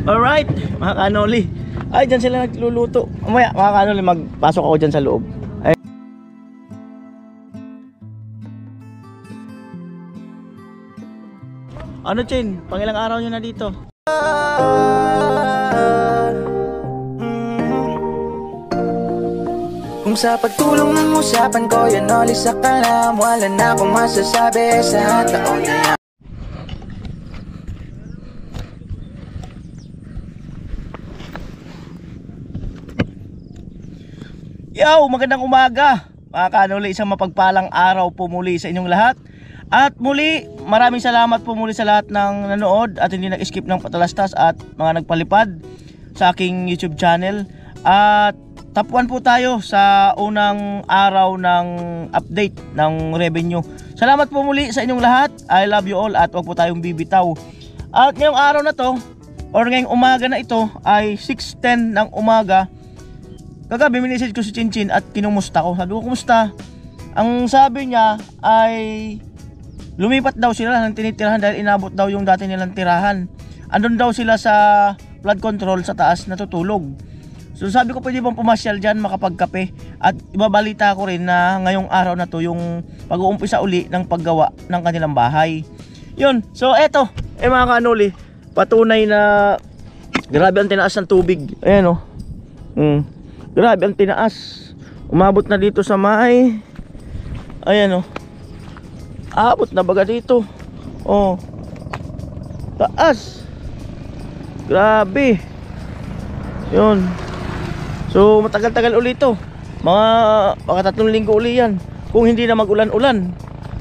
Alright, mga kanoli. Ay, dyan sila nagluluto. Mamaya, mga kanoli, magpasok ako dyan sa loob. Ay. Ano, Chin? Pangilang araw nyo na dito? Kung sa pagtulong ng usapan ko, yan oli sa kalam. Wala na akong masasabi sa taon na. Yo, magandang umaga mga kanoli, isang mapagpalang araw po muli sa inyong lahat. At muli, maraming salamat po muli sa lahat ng nanood at hindi nag-skip ng patalastas at mga nagpalipad sa aking YouTube channel. At top 1 po tayo sa unang araw ng update ng revenue. Salamat po muli sa inyong lahat. I love you all at huwag po tayong bibitaw. At ngayong araw na to, or ngayong umaga na ito ay 6:10 ng umaga. Kagabi minisage ko si Chinchin at kinumusta ko. Sabi ko, kumusta? Ang sabi niya ay lumipat daw sila ng tinitirahan dahil inabot daw yung dati nilang tirahan. Andun daw sila sa flood control sa taas natutulog. So sabi ko, pwede bang pumasyal dyan makapagkape? At ibabalita ko rin na ngayong araw na to yung pag-uumpisa uli ng paggawa ng kanilang bahay. Yun, so eto, mga kanoli, patunay na grabe ang tinaas ng tubig. Ayan o. Grabe ang tinaas. Umabot na dito sa may, ayan o. Abot na baga dito. Oh. Taas. Grabe. Yun. So matagal-tagal uli ito. Mga 3 linggo uli yan, kung hindi na magulan-ulan.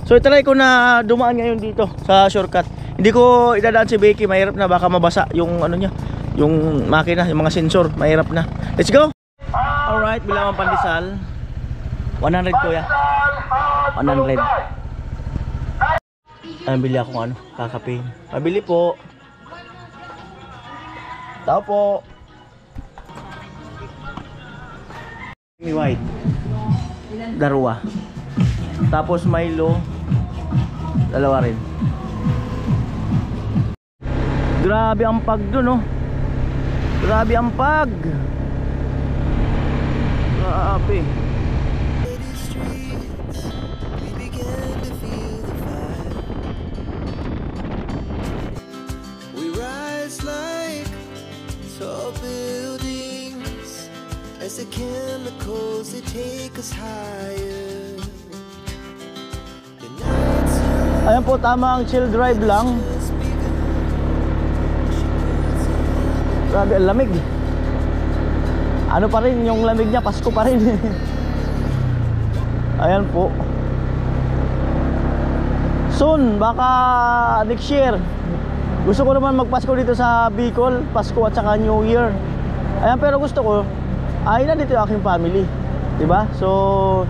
So itry ko na dumaan ngayon dito sa shortcut. Hindi ko idadaan si Becky, mahirap na, baka mabasa yung ano niya, yung makina, yung mga sensor, mahirap na. Let's go. Alright, bilang pandesal 100 kuya. 100. Ay, bili akong ano, kakapin. Pabili po. Tao po. Mi white. Darwa. Tapos Milo. Dalawa rin. Grabe ang pag dun, oh. Grabe ang pag. Grabe. Like tall buildings as the chemicals they take us higher. Ayan po, tama ang chill drive lang. Grabe ang lamig. Ano pa rin yung lamig niya, Pasko pa rin. Ayan po. Soon, baka next year. Gusto ko naman magpasko dito sa Bicol, Pasko at saka New Year. Ayan, pero gusto ko ay nandito yung aking family, diba? So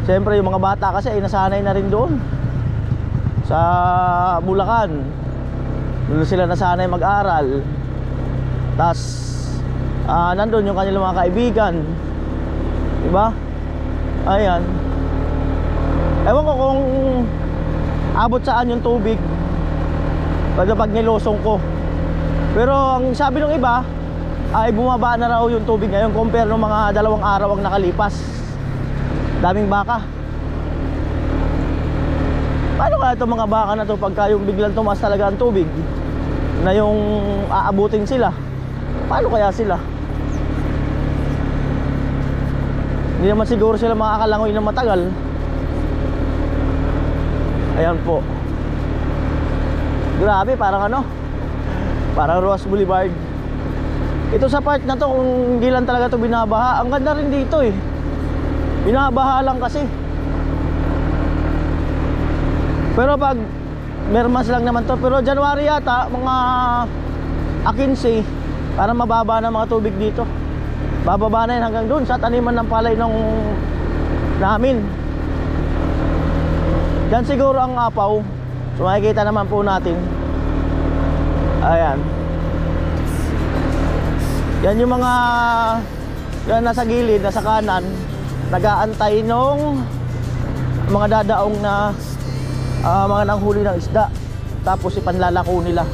siyempre yung mga bata kasi ay nasanay na rin doon sa Bulacan. Doon sila nasanay mag-aral. Tas nandun yung kanilang mga kaibigan, diba? Ayan. Ewan ko kung abot saan yung tubig pag nilosong ko. Pero ang sabi ng iba ay bumaba na raw yung tubig ngayon compare ng mga 2 araw ang nakalipas. Daming baka. Paano kaya itong mga baka na to pagka yung biglang tumaas talaga ang tubig na yung aabutin sila? Paano kaya sila? Hindi naman siguro sila makakalangoy ng matagal. Ayan po. Grabe, parang ano, parang Roas Boulevard. Ito sa part na to, kung hindi lang talaga to binabaha. Ang ganda rin dito eh. Binabaha lang kasi. Pero pag Mermas lang naman to. Pero January yata, mga 15, para mababa na mga tubig dito. Bababa na yun hanggang doon sa taniman ng palay ng namin. Diyan siguro ang Apaw. So makikita naman po natin. Ayan. Yan yung mga yan nasa gilid, nasa kanan, nag-aantay nung mga dadaong na mga nanghuli ng isda. Tapos ipanlalako nila.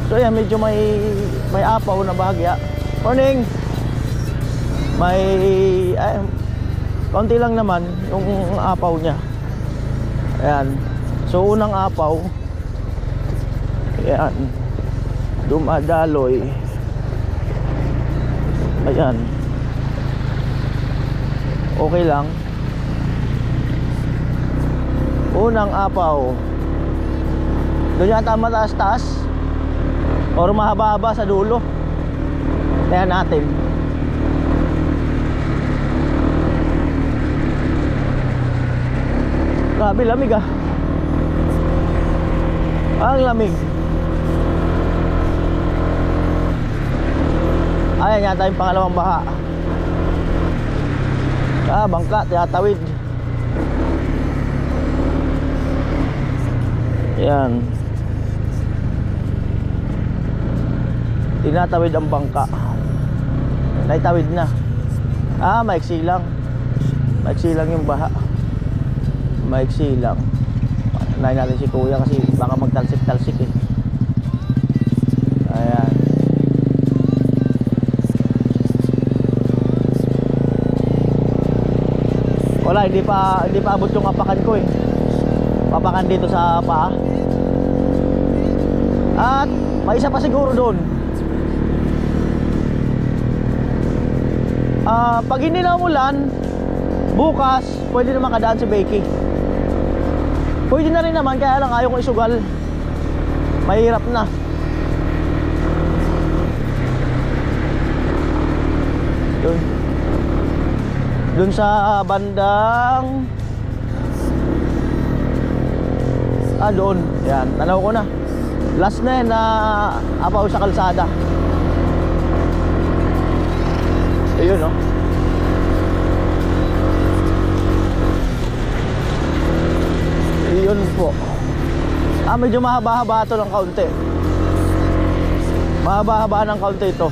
So yan, medyo may apaw na bahagya. Morning. May konti lang naman yung apaw niya. Ayan. So unang apaw. Ayan. Dumadaloy. Ayan. Okay lang. Unang apaw. Doon yata mataas-taas or mahaba-haba sa dulo. Ayan natin. Grabe, lamig ah. Ang lamig. Ayan yata yung pangalawang baha. Bangka, tinatawid. Ayan. Tinatawid ang bangka. Naitawid na. Maiksi lang. Maiksi lang yung baha. Maiksi lang. Panayin natin si kuya kasi baka magtalsik-talsik eh. Ayan. Wala, hindi pa abot yung apakan ko eh. Papakan dito sa paa. At may isa pa siguro doon. Pag hindi na umulan, bukas pwede na makadaan si Becky. Pwede na rin naman, kaya lang ayaw kong isugal. Mahirap na. Doon sa bandang doon. Yan, tanaw ko na. Last na yan na apaw sa kalsada. Ayun no. Ayun po. Medyo mahaba-haba ito ng kaunti. Mahaba-haba ng kaunti ito.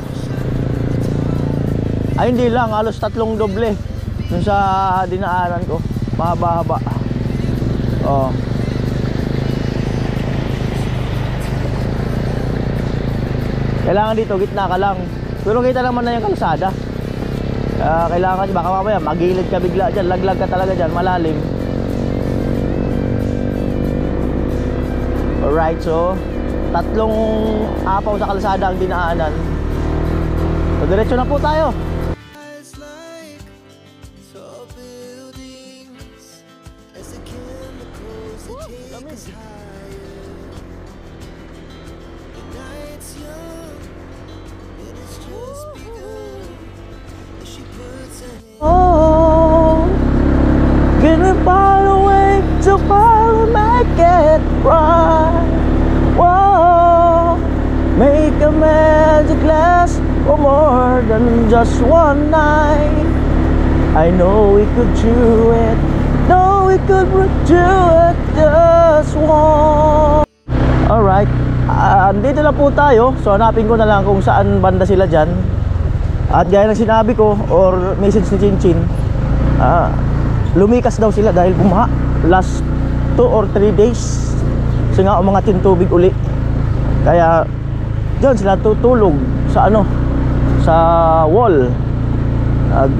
Hindi lang, halos 3 doble dun sa dinaanan ko. Mahaba-haba. Kailangan dito, gitna ka lang. Pero kita naman na yung kalsada. Kailangan, baka mamaya magilid ka bigla dyan. Laglag ka talaga dyan, malalim. Alright, so 3 apaw sa kalsada ang dinaanan. So diretso na po tayo. Give me far away to far make it right. Whoa, make a magic last for more than just one night. I know we could do it. No, we could do it just one. Alright, dito na po tayo. So hanapin ko na lang kung saan banda sila dyan. At gaya ng sinabi ko or message ni Chinchin, lumikas daw sila dahil bumaha last 2 or 3 days. Kasi nga umangat yung tubig uli. Kaya dyan sila tutulog sa sa wall.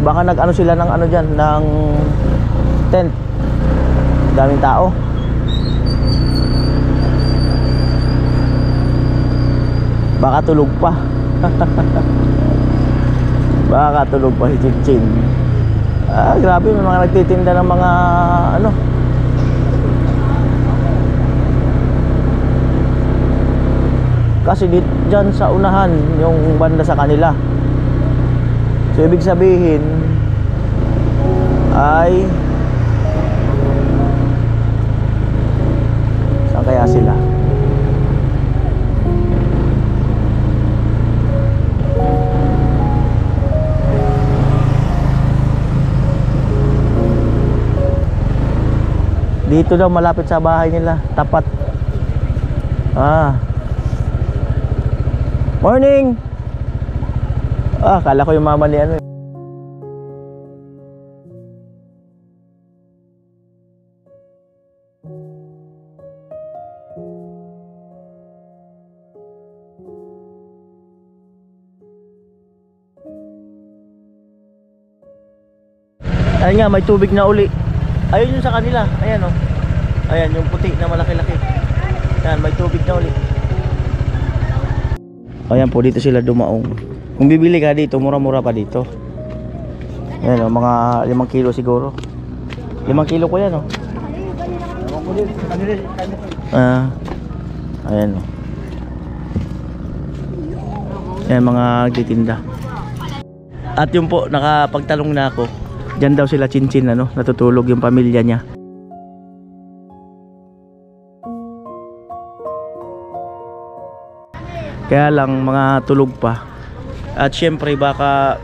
Baka nag sila ng dyan, ng tent. Daming tao. Baka tulog pa. Baka tulog pa si Chinchin. Grabe, may mga nagtitinda ng mga kasi dyan sa unahan yung banda sa kanila. So ibig sabihin ay saan kaya sila? Dito daw malapit sa bahay nila, tapat. Morning. Kala ko yung mama ni Ayun nga, may tubig na uli. Ayun yung sa kanila. Ayan, oh. Ayan, yung puti na malaki-laki. Ayan, may tubig na uli. Ayan po, dito sila dumaong. Kung bibili ka dito, mura-mura pa dito. Ayan, oh, mga 5 kilo siguro. 5 kilo ko yan, oh. Ayan, oh. Ayan, mga titinda. At yun po, nakapagtalong na ako. Diyan daw sila Chinchin, ano, natutulog yung pamilya niya. Kaya lang mga tulog pa. At syempre baka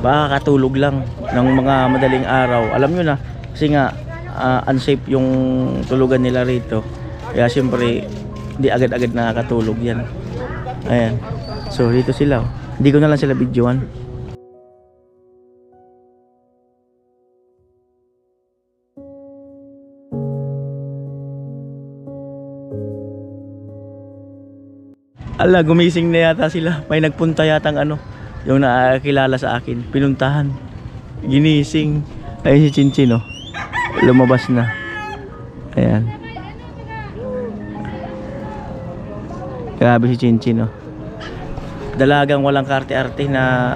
katulog lang ng mga madaling araw. Alam nyo na, kasi nga unsafe yung tulugan nila rito. Kaya syempre hindi agad-agad nakakatulog yan. Ayan. So dito sila, oh. Hindi ko na lang sila videoan. Ala, gumising na yata sila. May nagpunta yatang ano, yung nakakilala sa akin. Pinuntahan. Ginising. Ayun si Chinchin, oh. Lumabas na. Ayan. Grabe si Chinchin, oh. Dalagang walang karte-arte na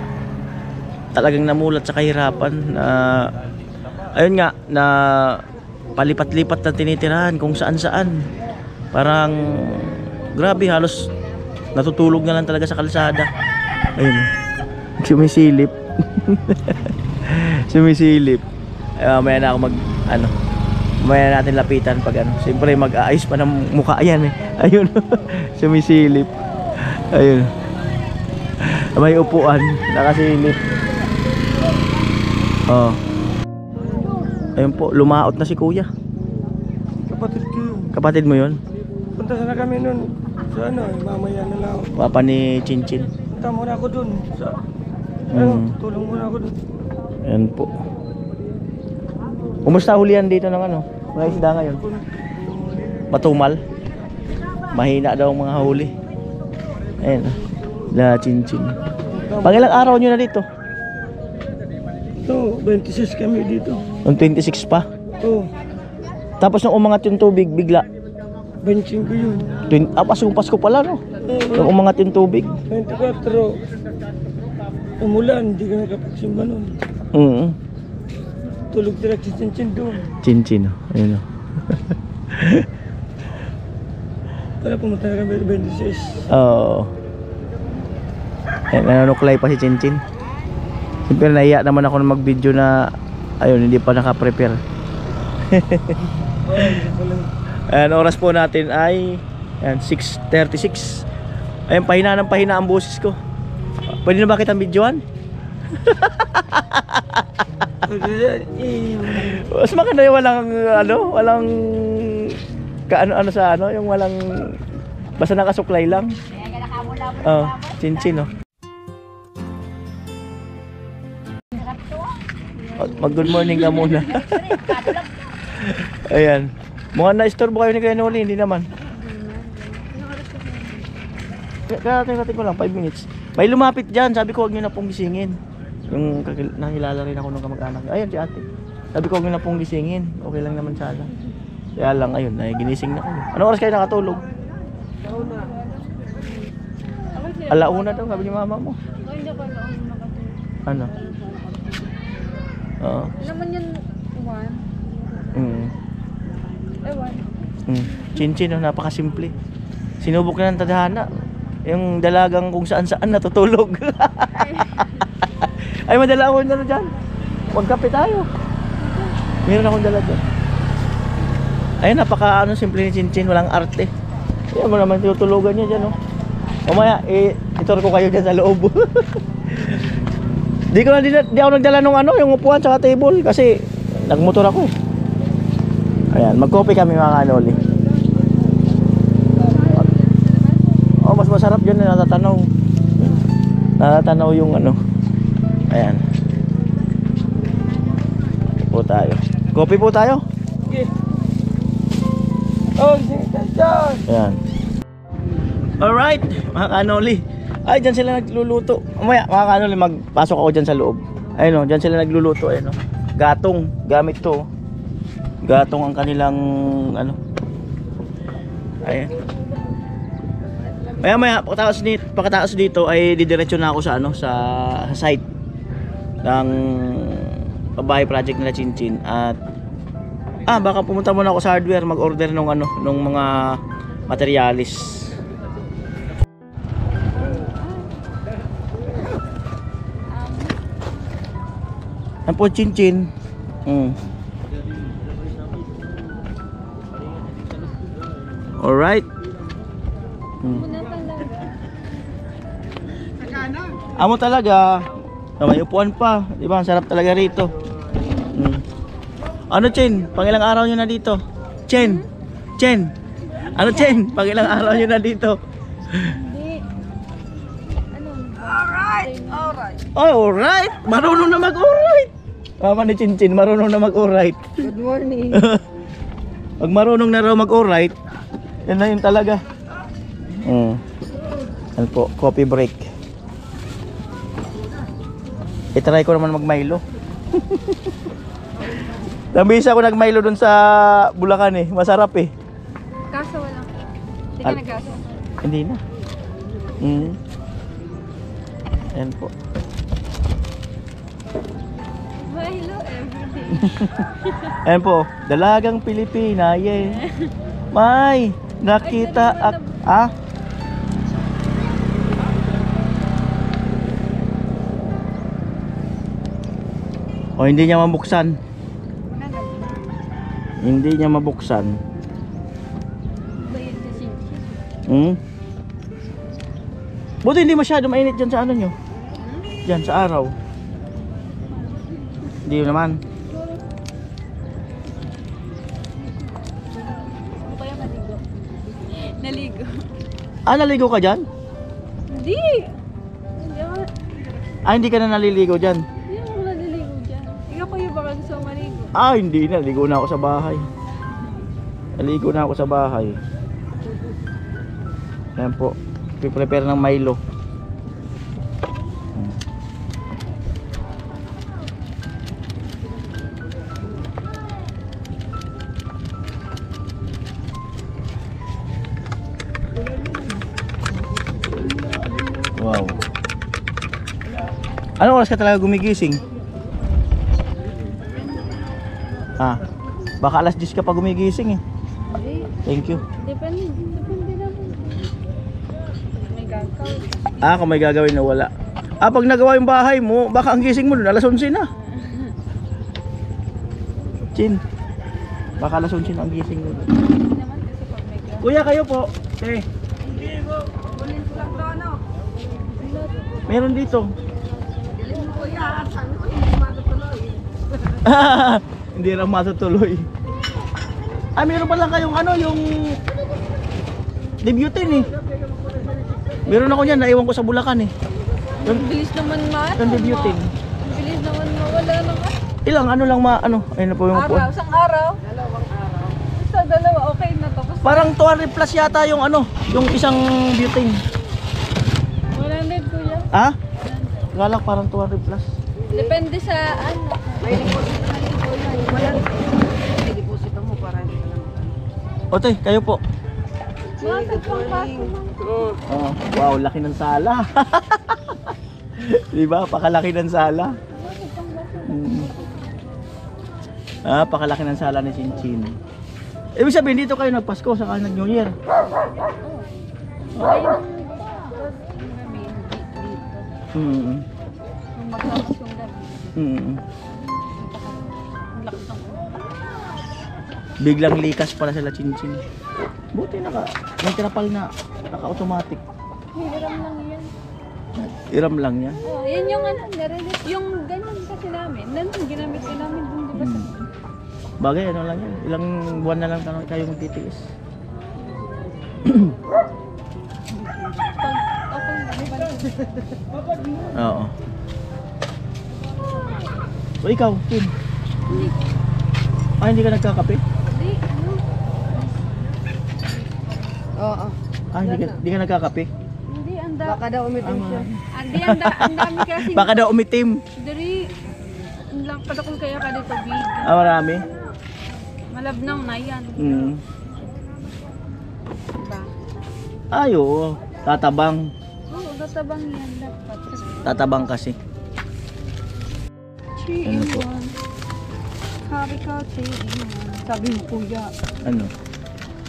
talagang namulat sa kahirapan na ayun nga, na palipat-lipat na tinitirahan kung saan-saan. Parang grabe, halos natutulog na lang talaga sa kalsada. Ayun, sumisilip. Sumisilip. Maya na ako maya natin lapitan pag ano. Siyempre mag-aayos pa ng mukha yan, eh. Ayun. Sumisilip. Ayun. May upuan, nakasilip. Oh. Ayun po, lumaot na si kuya. Kapatid ko yun. Kapatid mo yun? Punta sana kami nun sa ano, mamaya na lang. Papa ni Chinchin. Punta muna ako dun sa tulong muna ako dun. Ayan po. Kumusta hulihan dito ng ano? Mga isda ngayon? Matumal. Mahina daw ang mga huli. Ayan. La Chinchin. Pangilang araw nyo na dito? No, 26 kami dito. Noong 26 pa? Oo. Tapos nung umangat yung tubig, bigla. 25 yun. Pasong Pasko pala, no? Nung umangat yung tubig. 24. Umulan, hindi ka nakapagsimba nun. Tulog direct si Chinchin doon. Chinchin, oh. Ayun, oh. Para pumunta na kami 26. Oo. Nanunuklay pa si Chinchin. Siyempre nahiya naman ako na mag-video na ayun, hindi pa naka-prepare. Ayan, oras po natin ay ayan, 6:36. Ayan, pahina ang boses ko. Pwede na ba kitang videoan? Mas maganda yung walang kaano-ano sa ano, yung walang basta nakasuklay lang. Oh, Chinchin, oh. Mag-good morning ka muna. Ayan. Mukhang na-istorbo kayo ni Kuya Noli, hindi naman. Kaya tingnan ko lang, 5 minutes. May lumapit dyan, sabi ko huwag nyo na pong gisingin. Yung nakilala rin ako ng kamag-anak. Ayan si ate. Sabi ko huwag nyo na pong gisingin. Okay lang naman sana. Kaya lang, ayun, ay ginising na kayo. Anong oras kayo nakatulog? Alauna daw, sabi ni mama mo. Hindi ko alam nakatulog. Ano? Oo. Naman yun, Juan. Ewan. Chinchin, oh, napakasimple. Sinubok na ng tadhana. Yung dalagang kung saan-saan natutulog. Ay, madala ako na dyan. Magkape tayo. Meron akong dala dyan. Ay, napaka simple ni Chinchin. Walang arte. Yan mo naman tutulugan niya dyan, oh. Mamaya, itur ko kayo dyan sa loob. Di ako nagdala nung yung upuan sa table kasi nagmotor ako, eh. Ayan, mag-coffee kami mga kanoli. Oh, mas masarap dyan na natatanaw yung ano. Ayan. Po tayo. Coffee po tayo. Okay. Oh, dyan. Ayan. Alright, mga kanoli. Ay, dyan sila nagluluto. Umaya, mga kanoli, magpasok ako dyan sa loob. Ayun, oh, dyan sila nagluluto. Ayun, oh. gatong gamit to. Gatong ang kanilang ano. Ayan. Maya pagkatapos dito ay didiretso na ako sa ano sa site ng pabahay project nila Chinchin at baka pumunta muna ako sa hardware mag-order nung ano nung mga materialis. Ang po Chinchin. Alright. Amo talaga. May upuan pa, di ba? Ang sarap talaga rito. Ano Chen? Pangilang araw nyo na dito? Chen? Ano Chen? Pangilang araw nyo na dito? Hindi. Ano? Alright! Marunong na mag-alright! Mama ni Chinchin, marunong na mag-alright. Good morning. Pag marunong na raw mag-alright, yan na yun talaga. Ano po, coffee break. I-try ko naman mag-Milo. Nabisa ako nag-Milo dun sa Bulacan eh. Masarap eh. Kaso wala. Hindi ka nagkaso. Hindi na. Ayan po. Hello everything. Ayan po. Dalagang Pilipina. Yeah. May nakita O hindi niya mabuksan. Hindi niya mabuksan. Bayad kasi. Buti hindi masyado mainit dyan sa ano nyo. Dyan sa araw. Hindi naman. Ano kaya maligo? Naligo. Naligo ka dyan? Hindi. Hindi ako. Hindi ka na naliligo dyan. Hindi ako naliligo dyan. Ikaw pa yung baka gusto maligo. Hindi na. Naligo na ako sa bahay. Naligo na ako sa bahay. Ayan po. Prepare ng Milo. Wow. Anong oras ka talaga gumigising? Baka alas 10 ka pa gumigising eh. Hindi. Thank you. Depende naman. May gagawin. Kung may gagawin na wala. Pag nagawa yung bahay mo, baka ang gising mo doon alas 11 na. Chin. Baka alas 11 na ang gising mo. Hindi naman kasi pag may gagawin. Kuya kayo po. Meron dito. Hindi na matutuloy. Meron pa lang kayong ano, yung debutin eh. Meron ako niyan, naiwan ko sa Bulacan eh. Ang bilis naman Yung debutin. Ang bilis naman mawala naman. Ilang ano lang ano, ayun na po yung upuan. Isang araw? Dalawang araw. Sa dalawa, okay na to. Parang 200 plus yata yung ano, yung isang butane. 100 kuya. Galak parang 200 plus. Depende sa ano. May deposito mo para hindi ka naman. Ote, kayo po. Bakit pang paso? Wow, laki ng sala. Diba? Pakalaki ng sala. Pakalaki ng sala ni Chinchin. Ibig sabihin dito kayo nagpasko sa nag New Year. Nung maglakas yung gabi. Ang lakas ng Biglang likas pala sila Chinchin. Buti may trapal na naka-automatic. hiram lang yan. Iram lang yan. Yan yung ano, nare-release. Yung ganyan kasi namin. Nandun, ginamit ko namin dun, di ba sa... Bagay, ano lang yan. Ilang buwan na lang kayo magtitiis. Oo. So ikaw, Kim? Hindi. Hindi ka nagkakape? Hindi, ano? Oo. Hindi ka nagkakape? Hindi, anda. Baka daw umitim siya. Hindi, ang dami kasi. Baka daw umitim. Dari, lang padakol kaya ka dito big. Ah, marami? Malabnaw na yan. Mm. Diba? Ay, oo. Tatabang. Oo, tatabang yan dapat. Tatabang kasi. 3 Ano in po? 1. Sabi ko 3 in 1. Sabi mo kuya. Ano?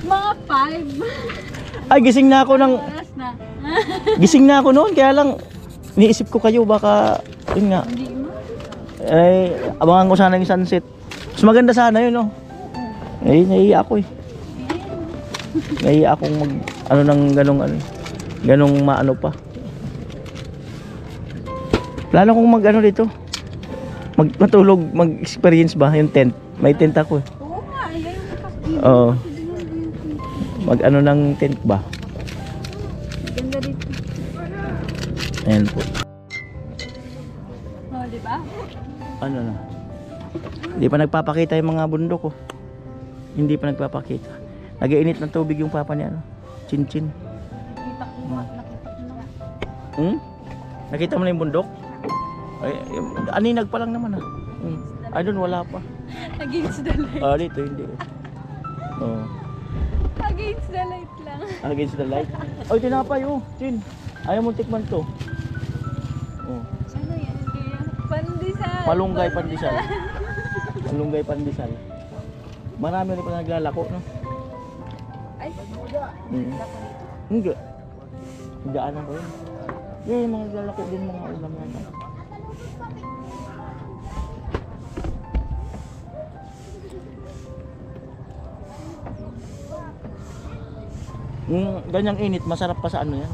Mga 5. Ay, gising na ako ng... Oras na. Gising na ako noon, kaya lang... Iniisip ko kayo, baka... Yun nga. Hindi mo. Eh, abangan ko sana yung sunset. Mas maganda sana yun, no? Eh, naiiya ako eh. Naiiya akong mag... Ano nang ganong ano. Ganong maano pa. Plano kong mag ano dito. Matulog, mag-experience ba yung tent. May tent ako eh. Oo nga, ayaw mo kasi. Oo. Mag ano ng tent ba. Ganda dito. Ayan po. Oh, di ba? Ano na. Hindi pa nagpapakita yung mga bundok ko. Hindi pa nagpapakita. Nag-iinit ng tubig yung papa niya. Ano? Chin-chin. Nakita ko nga, nakita ko na. Hmm? Nakita mo na yung bundok? Ay, aninag pa lang naman ah. Hmm. Ay, doon wala pa. Against the light. Ah, dito hindi. Oh. Against the light lang. Against the light. Oy, tinapay oh. Chin. Ayaw mo tikman to. Oh. Ano yan kaya? Pandesal. Malunggay pandesal. Malunggay pandesal. Marami rin pa naglalako, no? Ay, Hindi. Daanan ko yun. Yung mga naglalako din mga ulam yan. Ganyang init, masarap pa sa ano yan.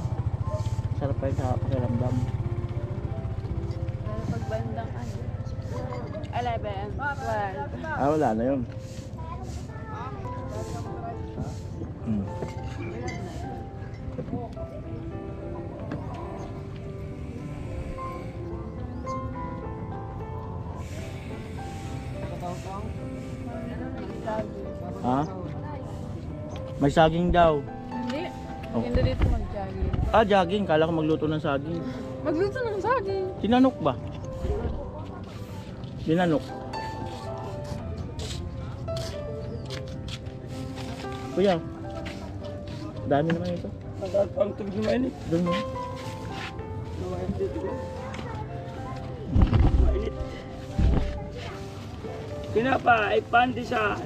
Masarap pa yun sa pakiramdam. pero pag bandang ano? 11, 12. Ah, wala na yun. Hmm. Ha? May saging daw. Hindi. Oh. Ganda dito mag-jogging. Ah, jogging. Kala ko magluto ng saging. Magluto ng saging. Tinanok ba? Tinanok. Kuya, dami naman ito. Ang tubig na mainit. Doon mo. Mainit. Pinapa ay pandesal.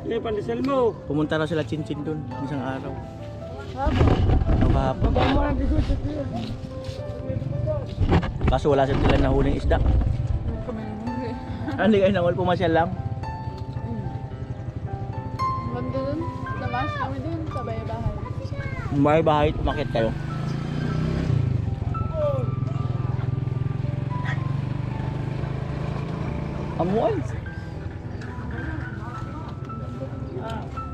Ano yung pandesal mo? Pumunta raw sila Chin-Chin doon isang araw. Bravo. Kahapon. Kaso wala sila nahuling isda. Ah, hindi kayo nangol, pumasyal lang. Ganda dun. Labas kami dun sa bahay-bahay. May bahay, umakit kayo. Amuan.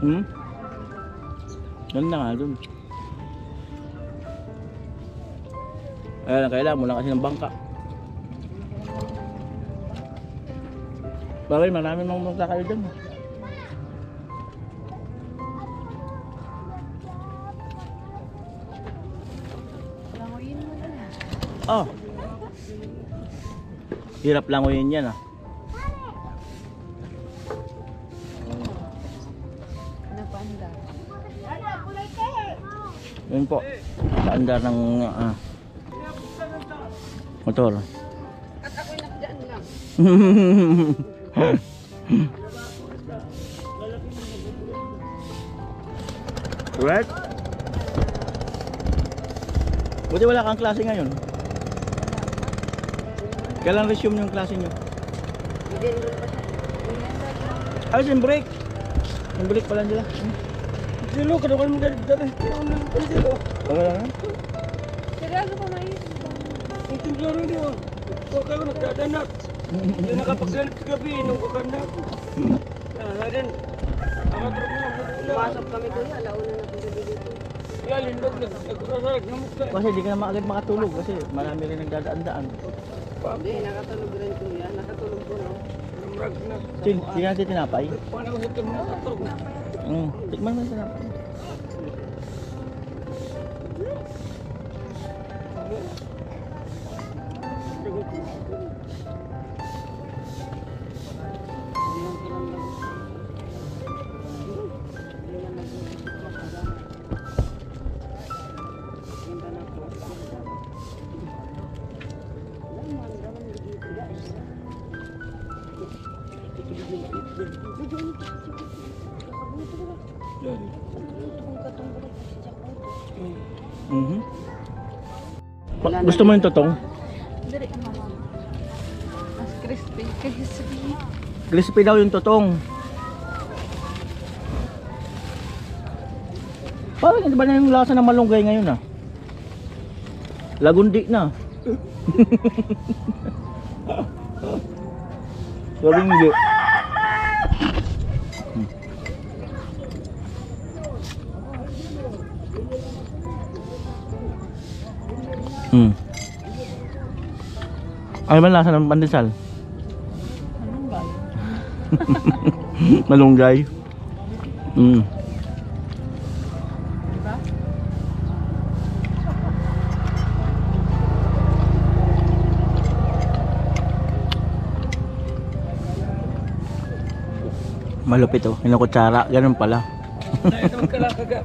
Hmm? Ganda nga dun. Ayan, kailangan mo lang kasi ng bangka. Bagay, marami mga magkakayo dun. Langoyin mo na. Oh. Hirap lang yun yan ah. Napanda. Yun po. Paandar ng motor. At ako'y nakdaan lang. Right? Buti wala kang klase ngayon. Kailan resume yung klase nyo? Ay, yung break. Yung break pala nila. Silo, kadukal mo dali. Silo. Okay lang. Seryoso ko na yun. Ang timplaro niyo. Huwag kayo nagdadanak. Hindi nakapagsanip sa gabi nung kakanak. Rin. Pasok kami doon, alauna na kami dito. Kaya lindog, nagkasarag na mukha. Kasi di ka na agad makatulog kasi marami rin nagdadaan-daan. Hindi, nakatulog rin ko yan. Nakatulog ko, no? Namrag na. Chin, di ka natin tinapay? Paano ko sa tumong nakatulog? Tikman mo yung tinapay. Gusto mo yung totong? Dari mama. Mas crispy. Crispy. Crispy daw yung totong. Parang hindi ba na yung lasa ng malunggay ngayon ah? Lagundi na. Sabi hindi. Ano ba lasa ng pandesal? Malunggay. Malupit oh, kinukutsara, ganun pala. Ito magkalakaga.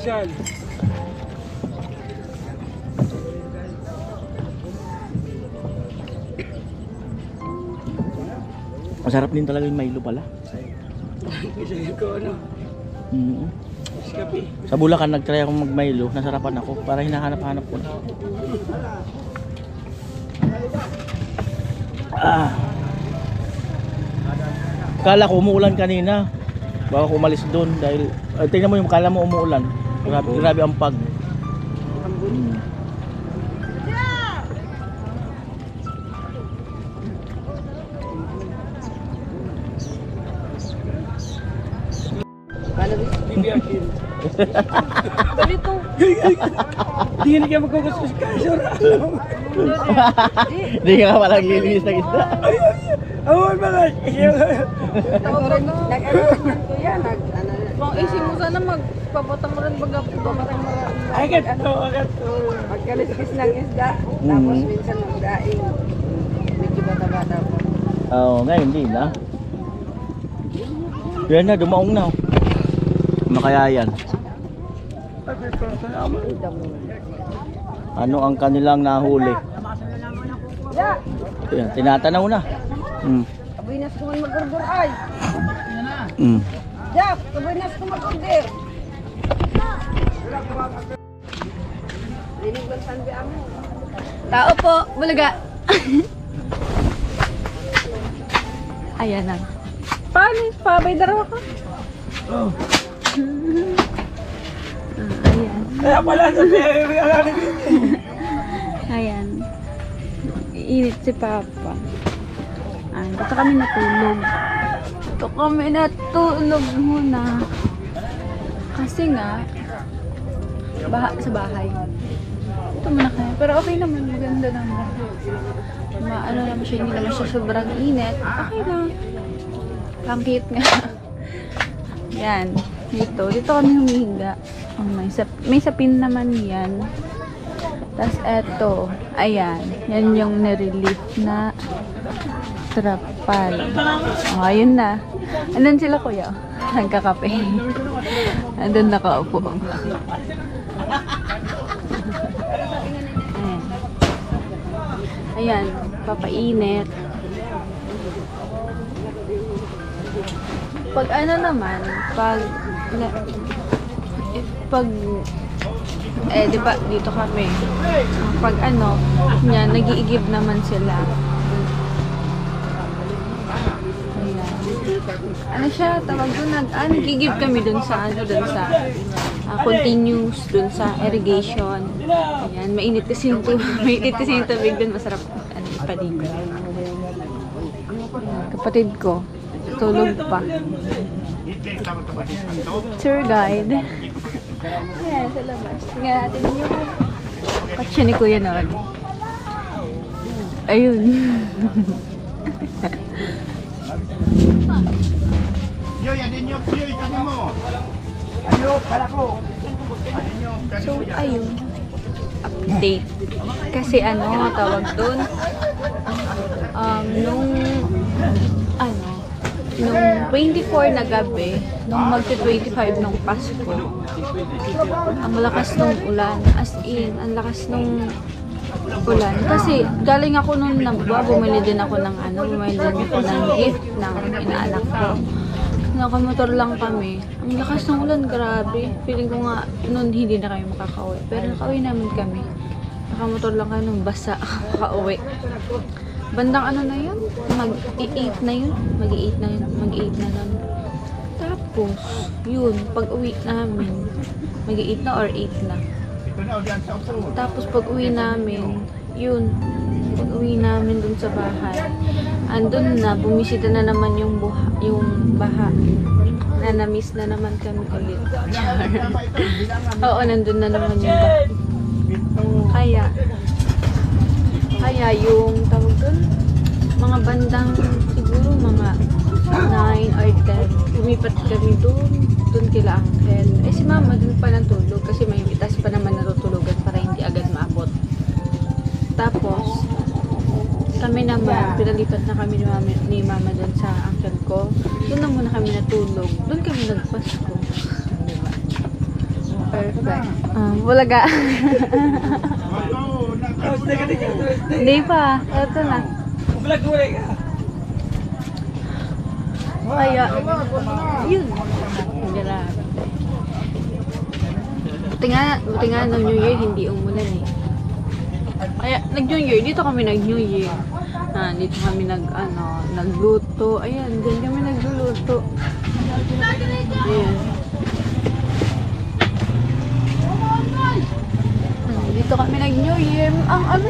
Saan? Masarap din talaga yung Milo pala. Isa ko ano? Iskapi. Sa Bulacan nagtry akong mag Milo, nasarapan ako para hinahanap-hanap ko. Kala ko umuulan kanina. Baka ko umalis doon dahil tingnan mo yung kala mo umuulan. Grabe ang pag. Bibiyakin. Balito. Di nga niya magkukuskus ka. Hindi ka pala gilinis ng isda. Awal mga. Kung isip mo sana magpapata mo rin baga Agad to, agad to. Pagkaliskis ng isda, tapos minsan ng daing. Medyo bata-bata po. Oo, ngayon hindi na. Yan na, dumaong na. Makaya yan. Ano ang kanilang nahuli? Yan, tinatanaw na. Kabinas ko man mag-order ay. Mm. Jack, kabinas ko mag-order. Linig lang sanbi amo. Tao po, bulaga. Ayan na. Paano? Pabay darawa ka? Oh. Ayan. Kaya pala sa Ayan. Iinit si Papa. Ay, dito kami natulog. Dito kami natulog muna. Kasi nga, sa bahay. Ito muna kaya. Pero okay naman, maganda naman. Ano naman siya, hindi naman siya sobrang init. Okay lang. Ang cute nga. Yan. Dito kami humihiga. Oh, may sapin naman yan. Tapos eto, ayan. Yan yung nirelief na trapal. Oh, ayun na. Andun sila kuya. Nagkakape. Andun nakaupo. Ayan. Papainit. Pag ano naman, pag di ba dito kami. Pag ano, yan, nag-iigib naman sila. Ayan. Ano siya, tawag doon, nag-iigib kami dun sa continuous, dun sa irrigation. Ayan, mainit kasi yung tubig dun, masarap paligo. Kapatid ko, tulog pa. Tour guide. Ayan, sa labas. Tingnan natin yung kotse ni Kuya noon. Ayun. So, ayun. Update. Kasi ano, tawag doon. Nung 24 na gabi, nung magti-25 nung Pasko, ang lakas nung ulan. As in, ang lakas nung ulan. Kasi galing ako nung nagba, bumili din ako ng gift ng inaanak ko. Nakamotor lang kami. Ang lakas ng ulan, grabe. Feeling ko nga, noon hindi na kami makakauwi. Pero nakauwi naman kami. Nakamotor lang kami nung basa makauwi. Bandang ano na yun? Mag-8 na yun. Mag-8 na nun. Tapos, yun, pag uwi namin, mag-8 na or 8 na. Tapos pag uwi namin, yun, pag uwi namin dun sa bahay, andun na, bumisita na naman yung baha. Na-miss na naman kami ulit. Oo, nandun na naman yung baha. Kaya yung tawag dun, mga bandang siguro mga 9 or 10, lumipat kami dun kila Uncle. Si Mama dun pa natulog kasi may itas pa naman natutulugan para hindi agad maabot. Tapos, kami naman, pinalipat na kami ni Mama dun sa Uncle ko. Doon na muna kami natulog. Doon kami nagpasko. Diba? Perfect. Bulaga. Hindi pa. Ito na. Kaya, yun. Grabe. Buti nga ng New Year, hindi umulan eh. Kaya, nag-New Year, dito kami nag-New Year. Dito kami nagluto. Ayan, dyan kami nagluluto. Ayan. Dito kami nag-New Year.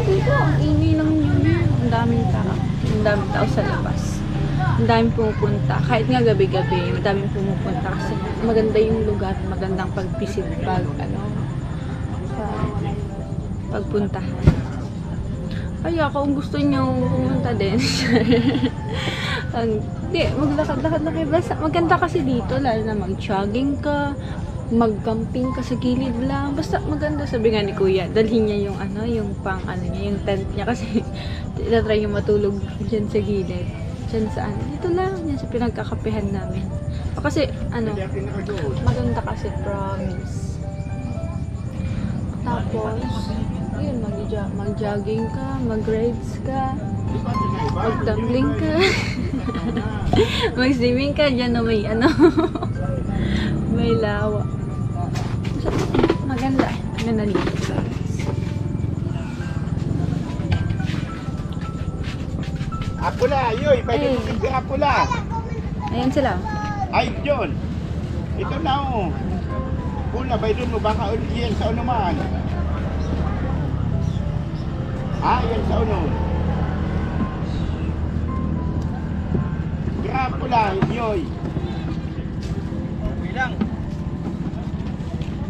Dito, ang ingay ng New Year. Ang daming tao sa labas. Ang daming pumupunta. Kahit nga gabi-gabi, madaming pumupunta kasi maganda yung lugar, magandang pag-visit, pagpuntahan. Kaya kung gusto nyo pumunta din, maglakad-lakad na kayo. Maganda kasi dito, lalo na mag-jogging ka, mag-camping ka sa gilid lang. Basta maganda, sabi nga ni Kuya, dalhin niya yung yung yung tent niya kasi itatry yung matulog dyan sa gilid. Dyan sa dito lang, yan sa pinagkakapehan namin. Kasi, maganda kasi, promise. Tapos, yun, mag-jogging ka, mag-rides ka, mag-tumbling ka, mag-swimming ka, dyan na may may lawa. Maganda. Nanalito. Apula, yoy, pwede mo yung apula. Ayan sila. Ay, yun. Ito na o. Pula, pwede mo baka yan sa uno man. Yan sa uno. Apula, yoy.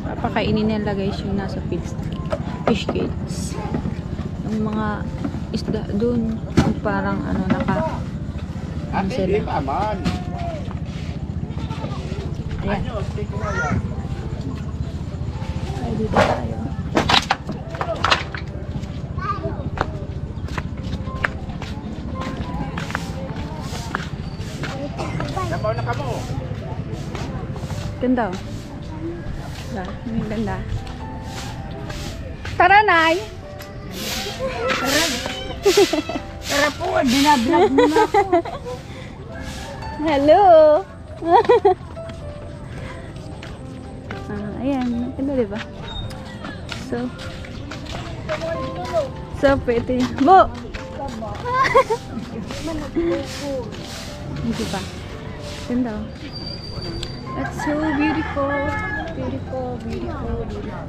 Papakainin nila guys yung nasa fish cage. Yung mga isda dun, parang Hindi sila. naman. Ayan. Take ko yan. Ay, dito tayo. Nabaw na ka mo. Ganda oh. Ang ganda. Tara, Nay! Tara po, binablog mo na ako. Hello! Ayan. Ganda, diba? So, pwede. Bo! Diba? Ganda oh. That's so beautiful. Beautiful, beautiful, beautiful.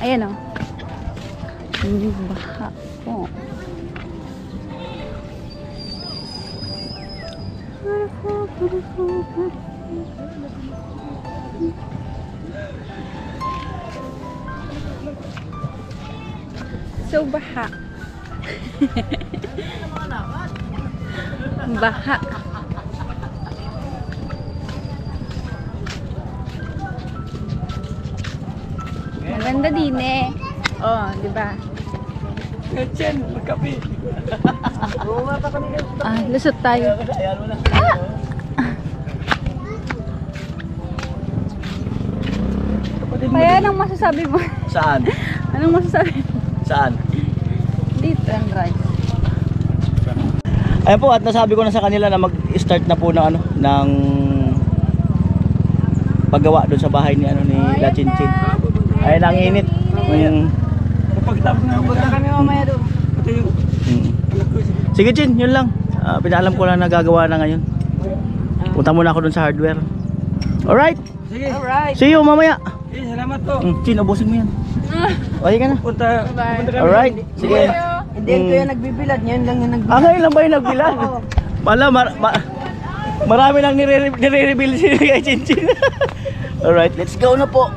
Ayan o. Hindi baha po. So baha. Baha. Maganda din eh. Oh, di ba? Chen, magkapi. Ah, lusot tayo. Ayan mo na. Kaya anong masasabi mo? Saan? Anong masasabi mo? Saan? Dito ang rice. Ayan po, at nasabi ko na sa kanila na mag-start na po ng ano, ng paggawa doon sa bahay ni ano ni La Chinchin. Ayun ang init. Yung Pagtapos na punta kami mamaya doon. Ito yung sige Chin, yun lang. Pinaalam ko lang na gagawa na ngayon. Punta muna ako doon sa hardware. Alright, sige. Alright. see you mamaya. Salamat po. Chin, ubusin mo yan. Okay ka na. Punta kami. Alright, sige. Hindi ko yung nagbibilad. Yan lang yung nagbibilad. Ngayon lang ba yung nagbilang? Wala, marami nang nire-reveal si kay Chin Chin. Alright, let's go na po.